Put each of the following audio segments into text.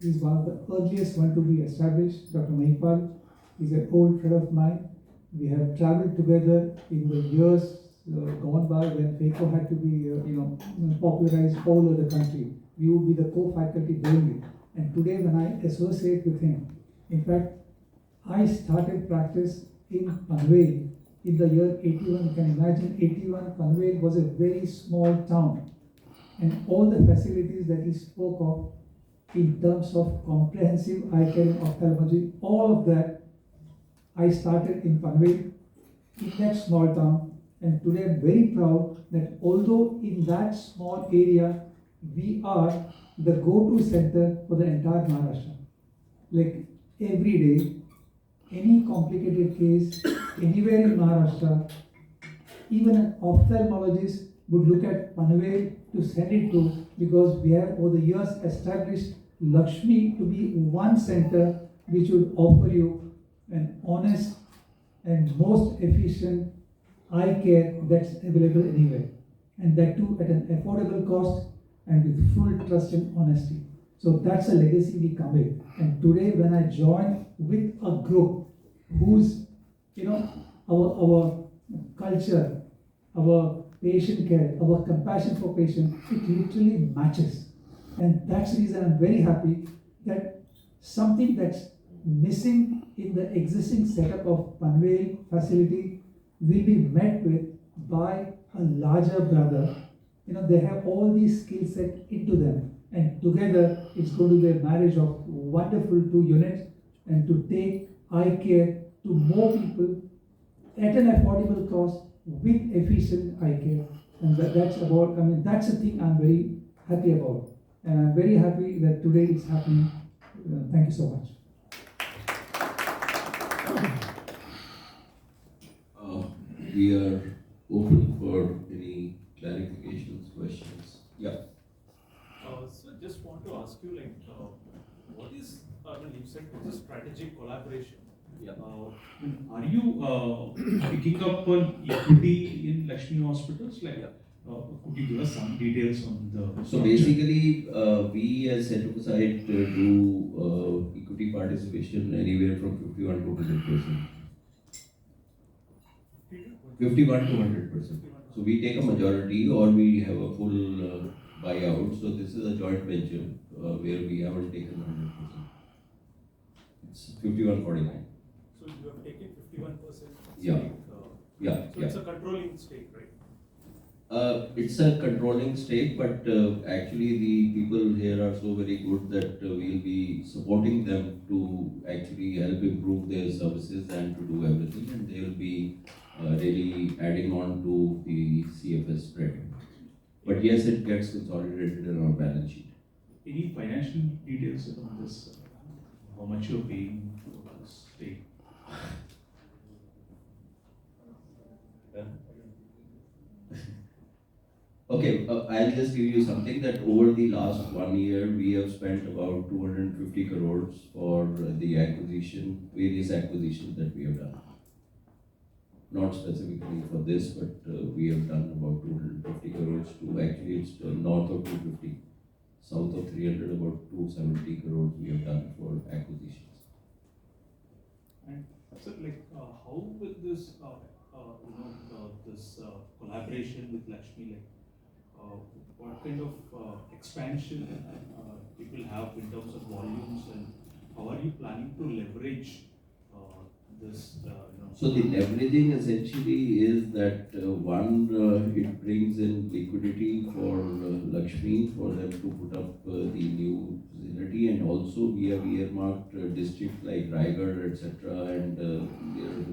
He's one of the earliest one to be established. Dr. Mahipal is an old friend of mine. We have traveled together in the years gone by when FACO had to be, popularized all over the country. We would be the co-faculty doing it. And today when I associate with him, in fact, I started practice in Panvel in the year 81. You can imagine 81, Panvel was a very small town. And all the facilities that he spoke of in terms of comprehensive eye care and ophthalmology, all of that I started in Panvel, in that small town. And today I'm very proud that although in that small area, we are the go-to center for the entire Maharashtra. Like every day, any complicated case, anywhere in Maharashtra, even an ophthalmologist would look at Panvel to send it to, because we have over the years established Laxmi to be one center which would offer you an honest and most efficient eye care that's available anywhere, and that too at an affordable cost and with full trust and honesty. So that's a legacy we come with. And today when I join with a group whose, our culture, our patient care, our compassion for patient, it literally matches. And that's the reason I'm very happy that something that's missing in the existing setup of Panvel facility will be met with by a larger brother. They have all these skill set into them, and together it's going to be a marriage of wonderful two units, and to take eye care to more people at an affordable cost with efficient eye care. And that's the thing I'm very happy about. And I'm very happy that today it's happening. Thank you so much. We are open for any clarifications, questions. Yeah. So just want to ask you, what is, you said it's a strategic collaboration. Yeah. Are you picking up on equity in Laxmi hospitals? Could you give us some details on the? So basically, we as Central Site do equity participation anywhere from 51 to 100%. 51 to 100%. So we take a majority or we have a full buyout. So this is a joint venture where we haven't taken 100%. It's 51-49. So you have taken 51% stake? Yeah. So it's a controlling stake, right? It's a controlling stake, but actually the people here are so very good that we'll be supporting them to actually help improve their services and to do everything, and they will be really adding on to the CFS spread. But yes, it gets consolidated in our balance sheet. Any financial details on this? How much you're paying for this stake? Okay, I'll just give you something that over the last 1 year, we have spent about 250 crores for the acquisition, various acquisitions that we have done. Not specifically for this, but we have done about 250 crores to actually it's north of 250, south of 300, about 270 crores we have done for acquisitions. And so, how will this, this collaboration with Laxmi, what kind of expansion it will have in terms of volumes, and how are you planning to leverage this? So the leveraging essentially is that it brings in liquidity for Laxmi for them to put up the new facility, and also we have earmarked districts like Raigad, etc., and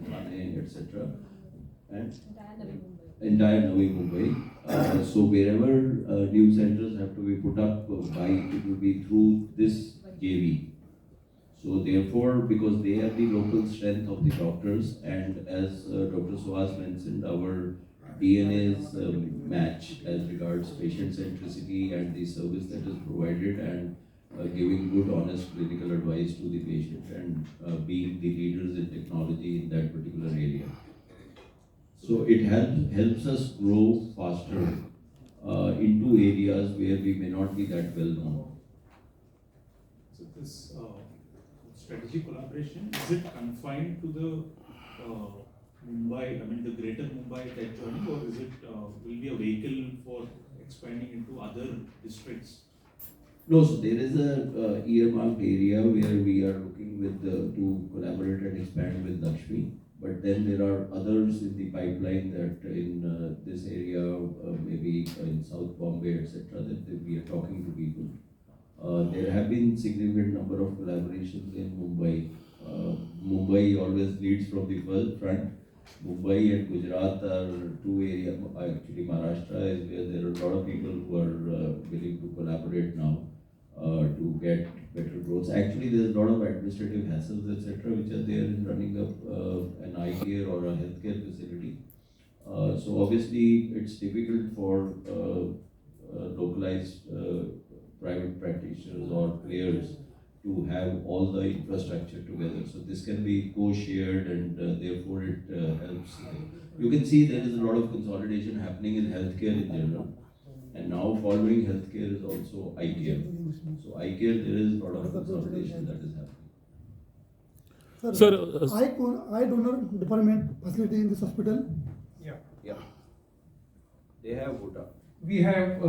Thane, etc., and entire Navi Mumbai. So wherever new centers have to be put up by, it will be through this JV. So therefore, because they have the local strength of the doctors, and as Dr. Suhas mentioned, our DNA's match as regards patient centricity and the service that is provided, and giving good, honest clinical advice to the patient, and being the leaders in technology in that particular area. So it helps us grow faster into areas where we may not be that well known. this strategic collaboration, is it confined to the Mumbai, I mean the greater Mumbai tech journey, or is it will be a vehicle for expanding into other districts? No, so there is a earmarked area where we are looking with to collaborate and expand with Laxmi. But then there are others in the pipeline that in this area, maybe in South Bombay, etc., that we are talking to people. There have been significant number of collaborations in Mumbai. Mumbai always leads from the first front. Mumbai and Gujarat are two areas. Actually, Maharashtra is where there are a lot of people who are willing to collaborate now to get better growth. Actually, there's a lot of administrative hassles, etc., which are there in running up an eye care or a healthcare facility. So obviously, it's difficult for localized private practitioners or players to have all the infrastructure together. So this can be co-shared, and therefore it helps. You can see there is a lot of consolidation happening in healthcare in general. And now following healthcare is also eye care. So eye care, there is a lot of consolidation that is happening. Sir, eye donor department facility in this hospital. Yeah. They have Buddha. We have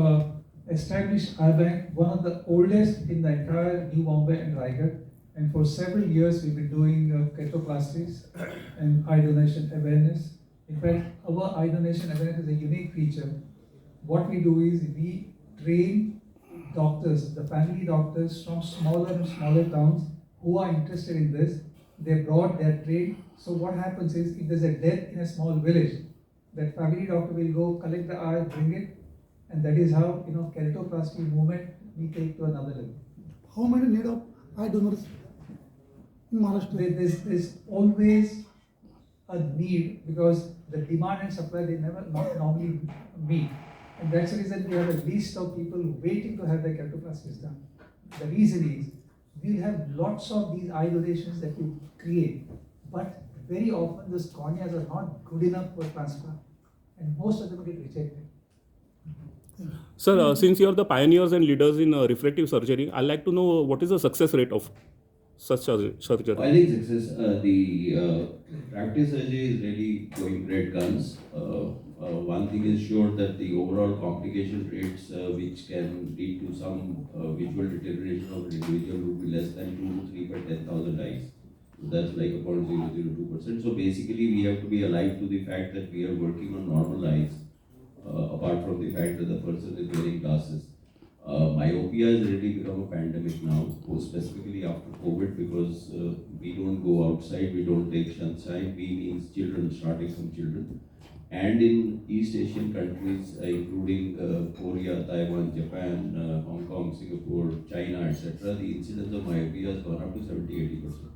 established our bank, one of the oldest in the entire New Bombay and Raigad. And for several years, we've been doing keratoplasties and eye donation awareness. In fact, our eye donation awareness is a unique feature. What we do is we train doctors, the family doctors from smaller and smaller towns who are interested in this. They're brought, they're trained. So what happens is, if there's a death in a small village, that family doctor will go collect the eye, bring it, and that is how, keratoplasty movement we take to another level. How many need of eye donors in Maharashtra? There's always a need, because the demand and supply, they never not normally meet. And that's the reason we have a list of people waiting to have their keratoplasties done. The reason is, we'll have lots of these eye donations that we create, but very often those corneas are not good enough for transplant, and most of them get rejected. Sir, since you are the pioneers and leaders in refractive surgery, I'd like to know what is the success rate of such surgery? I think success, the practice surgery is really going great guns. One thing is sure that the overall complication rates, which can lead to some visual deterioration of an individual, would be less than 2 to 3 per 10,000 eyes. That's like a 0.002%. So basically, we have to be alive to the fact that we are working on normal eyes, apart from the fact that the person is wearing glasses. Myopia has really become a pandemic now, specifically after COVID, because we don't go outside, we don't take sunshine. We means children, starting from children. And in East Asian countries, including Korea, Taiwan, Japan, Hong Kong, Singapore, China, etc., the incidence of myopia has gone up to 70-80%.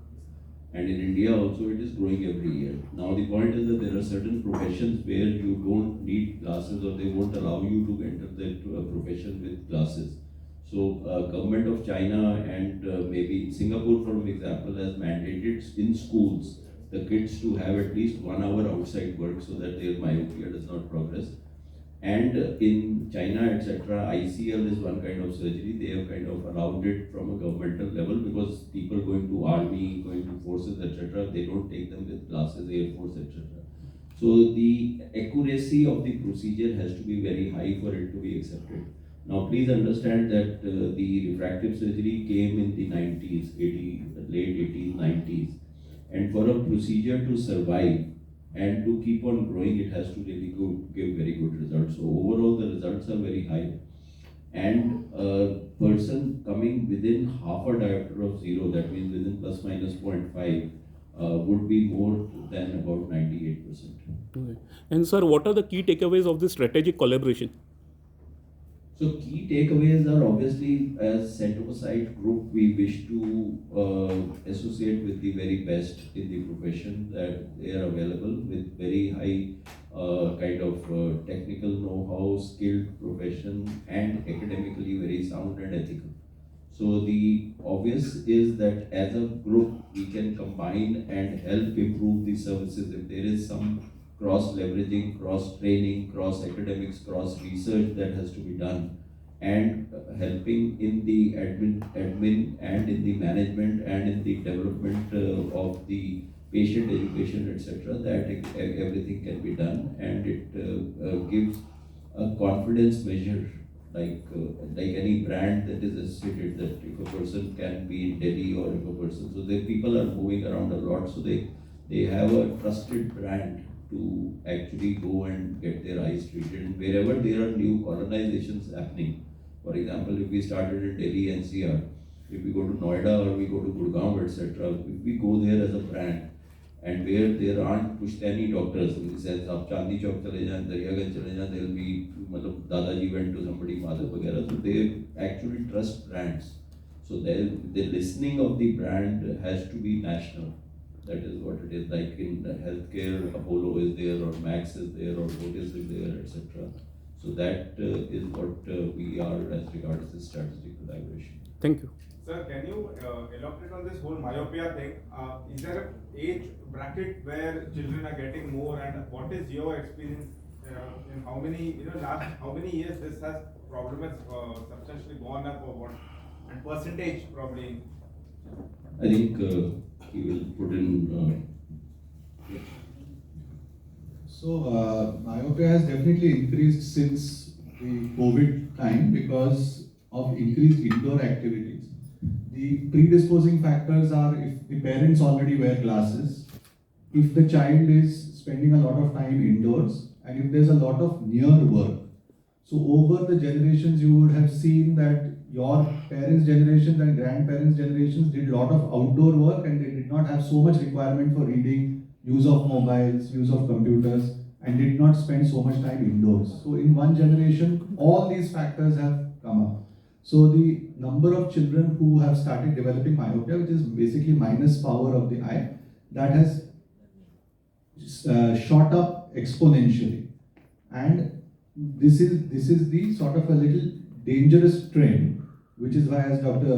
And in India also, it is growing every year. Now the point is that there are certain professions where you don't need glasses, or they won't allow you to enter that profession with glasses. So government of China and maybe Singapore, for example, has mandated in schools the kids to have at least 1 hour outside work so that their myopia does not progress. And in China, etc., ICL is one kind of surgery. They have kind of allowed it from a governmental level, because people going to army, going to forces, etc., they don't take them with glasses, Air Force, etc. So the accuracy of the procedure has to be very high for it to be accepted. Now please understand that the refractive surgery came in the 90s, late 80s, 90s. And for a procedure to survive and to keep on growing, it has to really give very good results. So overall, the results are very high. And a person coming within half a diopter of zero, that means within plus minus 0.5, would be more than about 98%. Okay. And sir, what are the key takeaways of this strategic collaboration? So key takeaways are obviously, as Centrosite Group, we wish to associate with the very best in the profession, that they are available with very high kind of technical know-how, skilled profession, and academically very sound and ethical. So the obvious is that as a group, we can combine and help improve the services. If there is some cross-leveraging, cross-training, cross-academics, cross-research that has to be done, and helping in the admin and in the management and in the development of the patient education, etc. That everything can be done, and it gives a confidence measure, like any brand that is associated, that if a person can be in Delhi, or if a person, so the people are moving around a lot, so they have a trusted brand to actually go and get their eyes treated. And wherever there are new colonizations happening, for example, if we started in Delhi NCR, if we go to Noida or we go to Gurgaon, etc., if we go there as a brand, and where there aren't Pushtani doctors, in the sense आप चांदी चौक चले जाएं, दरियागंज चले जाएं, they'll be, मतलब दादाजी went to somebody, Madhav वगैरह, so they actually trust brands. So the listening of the brand has to be national. That is what it is. Like in the healthcare, Apollo is there, or Max is there, or Otis is there, etc. So that is what we are as regards this strategic collaboration. Thank you. Sir, can you elaborate on this whole myopia thing? Is there an age bracket where children are getting more, and what is your experience in how many, last how many years this has problem has substantially gone up, or what, and percentage probably? I think he will put in. So myopia has definitely increased since the COVID time because of increased indoor activities. The predisposing factors are if the parents already wear glasses, if the child is spending a lot of time indoors, and if there's a lot of near work. So over the generations, you would have seen that your parents' generations and grandparents' generations did a lot of outdoor work, and they did not have so much requirement for reading, use of mobiles, use of computers, and did not spend so much time indoors. So in one generation, all these factors have come up. So the number of children who have started developing myopia, which is basically minus power of the eye, that has shot up exponentially. And this is the sort of a little dangerous trend, which is why, as Dr.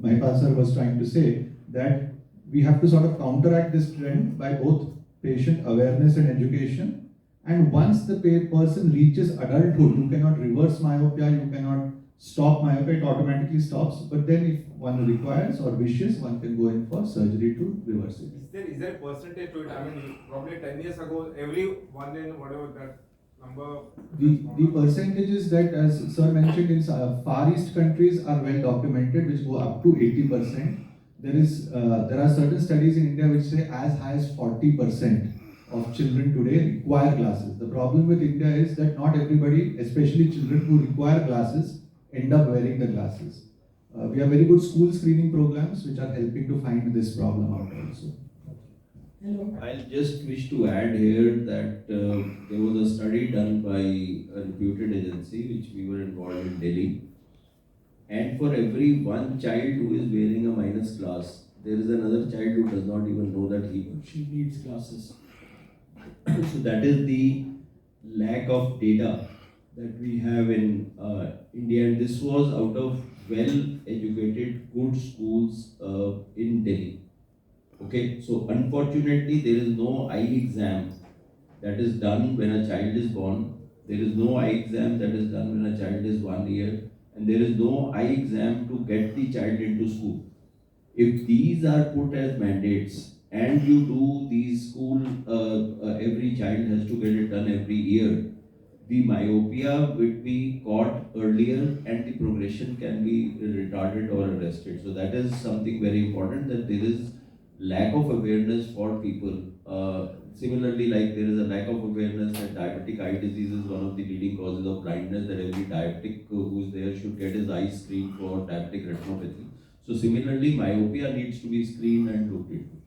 Mahipal sir was trying to say, that we have to sort of counteract this trend by both patient awareness and education. And once the person reaches adulthood, you cannot reverse myopia, you cannot stop myopia, it automatically stops. But then if one requires or wishes, one can go in for surgery to reverse it. Is there a percentage to it? I mean, probably 10 years ago, every one in whatever that number. The percentages that, as sir mentioned, in Far East countries are well documented, which go up to 80%. There are certain studies in India which say as high as 40% of children today require glasses. The problem with India is that not everybody, especially children who require glasses, end up wearing the glasses. We have very good school screening programs which are helping to find this problem out also. Hello. I'll just wish to add here that there was a study done by a reputed agency which we were involved in Delhi. And for every one child who is wearing a minus glass, there is another child who does not even know that he or she needs glasses. So that is the lack of data that we have in India, and this was out of well-educated, good schools in Delhi. Okay, so unfortunately, there is no eye exam that is done when a child is born. There is no eye exam that is done when a child is 1 year, and there is no eye exam to get the child into school. If these are put as mandates, and you do these school, every child has to get it done every year, the myopia will be caught earlier and the progression can be retarded or arrested. So that is something very important, that there is lack of awareness for people. Similarly, like there is a lack of awareness that diabetic eye disease is one of the leading causes of blindness, that every diabetic who is there should get his eyes screened for diabetic retinopathy. So similarly, myopia needs to be screened and looked into.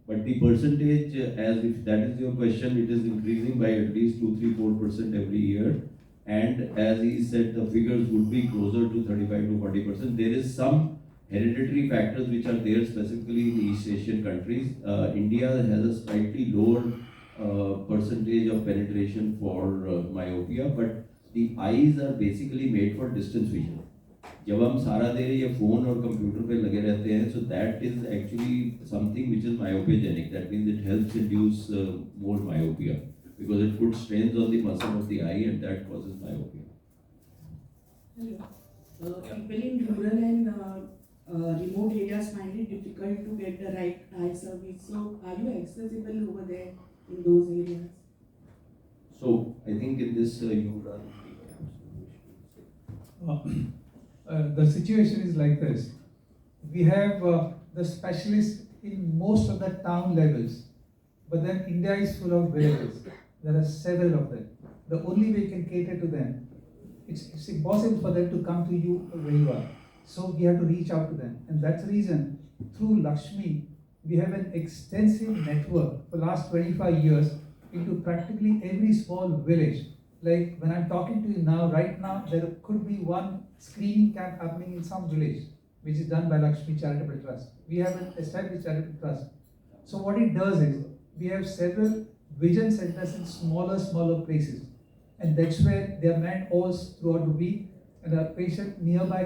But the percentage, as if that is your question, it is increasing by at least 2-3-4% every year. And as he said, the figures would be closer to 35 to 40%. There is some hereditary factors which are there specifically in the East Asian countries. India has a slightly lower percentage of penetration for myopia, but the eyes are basically made for distance vision. जब हम सारा देर ये phone और computer पे लगे रहते हैं, so that is actually something which is myopogenic. That means it helps induce more myopia because it puts strains on the muscle of the eye and that causes myopia. Hello. People in rural and remote areas find it difficult to get the right eye service. So, are you accessible over there in those areas? So I think in this you run. The situation is like this. We have the specialists in most of the town levels, but then India is full of villages. There are several of them. The only way you can cater to them, it's impossible for them to come to you where you are. So we have to reach out to them. And that's the reason through Laxmi, we have an extensive network for the last 25 years into practically every small village. Like when I'm talking to you now, right now, there could be one screening camp happening in some village, which is done by Laxmi Charitable Trust. We have an established charitable trust. So what it does is, we have several vision centers in smaller places. And that's where they are manned all throughout the week. And the patient nearby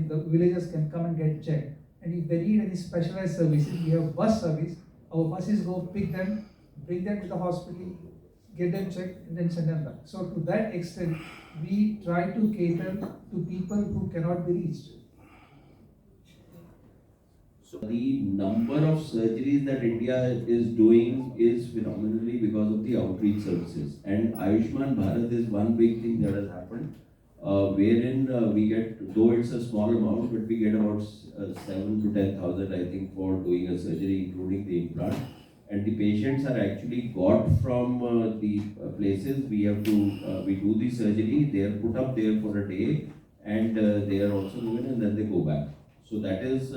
the villagers can come and get checked. And if they need any specialized services, we have bus service. Our buses go pick them, bring them to the hospital, get them checked, and then send them back. So to that extent, we try to cater to people who cannot be reached. So the number of surgeries that India is doing is phenomenally because of the outreach services. And Ayushman Bharat is one big thing that has happened, wherein we get, though it's a small amount, but we get about 7 to 10,000, I think, for doing a surgery, including the implant. And the patients are actually got from the places we have to, we do the surgery, they are put up there for a day, and they are also given, and then they go back. So that is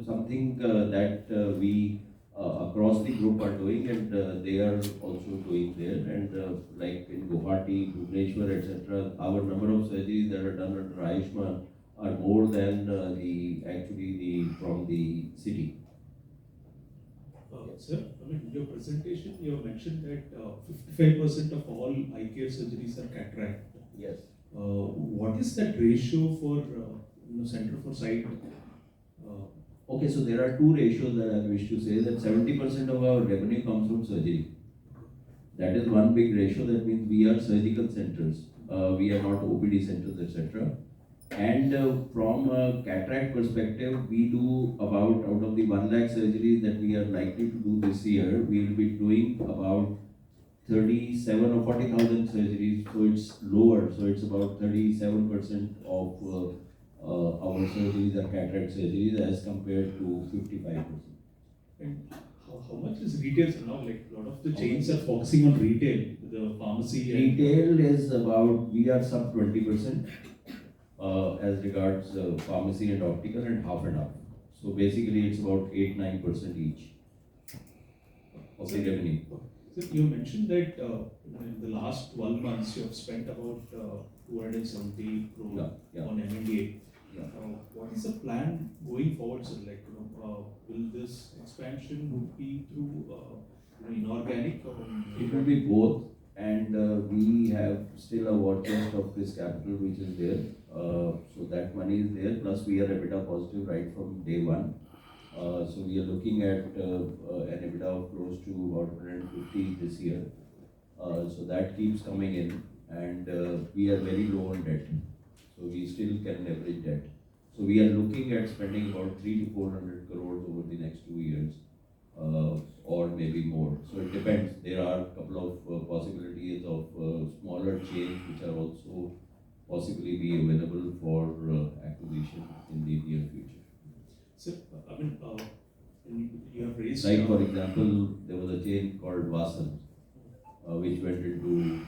something that we across the group are doing, and they are also doing there. And like in Guwahati, Bhubaneswar, etc., our number of surgeries that are done under Ayushman are more than the from the city. Sir, in your presentation, you have mentioned that 55% of all eye care surgeries are cataract. Yes. What is that ratio for Center for Sight? Okay, so there are two ratios that I wish to say, that 70% of our revenue comes from surgery. That is one big ratio. That means we are surgical centers. We are not OPD centers, etc. And from a cataract perspective, we do about, out of the 1 lakh surgeries that we are likely to do this year, we will be doing about 37 or 40,000 surgeries. So it's lower. So it's about 37% of our surgeries are cataract surgeries as compared to 55%. And how much is retail now? Like a lot of the chains are focusing on retail, the pharmacy. Retail is about, we are sub 20% as regards pharmacy and optical, and half and half. So basically it's about 8-9% each of the revenue. So you mentioned that in the last 12 months you have spent about 270 crore on M&A. Yeah. What is the plan going forward, sir? Like, will this expansion be through inorganic? Or It will be both, and we have still a war chest of this capital which is there. So that money is there, plus we are EBITDA positive right from day one. So we are looking at an EBITDA of close to about 150 this year. So that keeps coming in, and we are very low on debt. So we still can leverage debt. So we are looking at spending about 300 to 400 crores over the next 2 years, or maybe more. So it depends. There are a couple of possibilities of smaller chains which are also possibly be available for acquisition in the near future. So, you have raised. Like for example, there was a chain called Vasan, which went into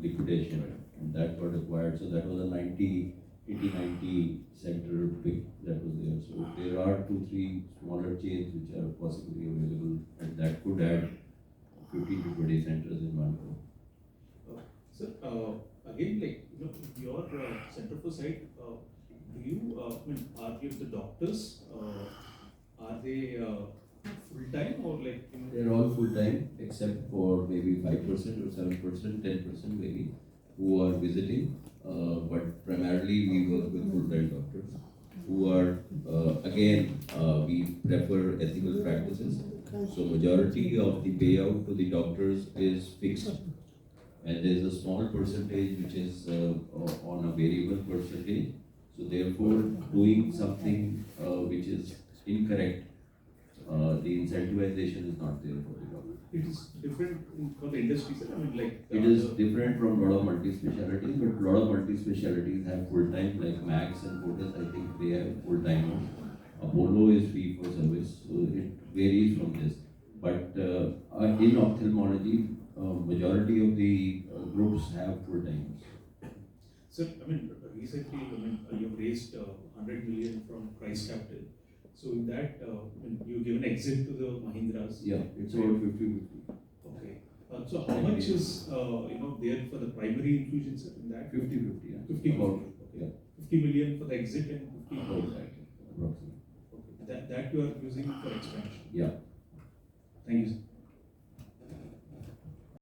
liquidation, and that got acquired. So that was a 80-90 center pick that was there. So there are 2-3 smaller chains which are possibly available, and that could add 15 to 20 centers in one go. Sir, again, like your Center for Sight, do you? Are you the doctors? Are they full time or like? They're all full time except for maybe 5% or 7%, 10% maybe who are visiting. But primarily we work with full time doctors who are we prefer ethical practices. So majority of the payout to the doctors is fixed, and there is a small percentage which is on a variable percentage, So therefore, doing something which is incorrect, the incentivization is not there for the government. It is different for the industry, sir. I mean, like It is different from a lot of multi-specialities, but a lot of multi-specialities have full-time, like Max and Fortis, I think they have full-timers. Apollo is fee for service, so it varies from this. But in ophthalmology, majority of the groups have full-timers. Sir, I mean, recently, I mean, you've raised 100 million from Price Capital. So in that, I mean, you give an exit to the Mahindras. Yeah, it's about 50-50. Okay. So how much is there for the primary infusion, sir? In that 50-50, yeah. 50 About, okay. yeah. 50 million for the exit and 50 About million. that, approximately. Okay. That you are using for expansion. Yeah. Thank you, sir.